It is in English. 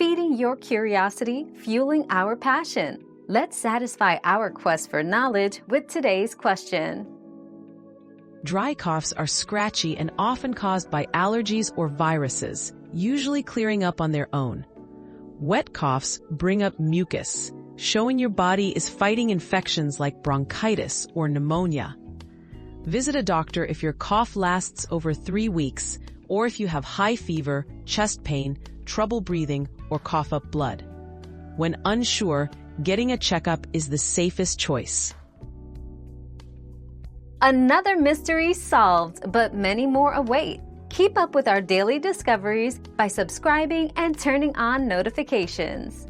feeding your curiosity, fueling our passion. Let's satisfy our quest for knowledge with today's question. Dry coughs are scratchy and often caused by allergies or viruses, usually clearing up on their own. Wet coughs bring up mucus, showing your body is fighting infections like bronchitis or pneumonia. Visit a doctor if your cough lasts over 3 weeks, or if you have high fever, chest pain, trouble breathing, or cough up blood. When unsure, getting a checkup is the safest choice. Another mystery solved, but many more await. Keep up with our daily discoveries by subscribing and turning on notifications.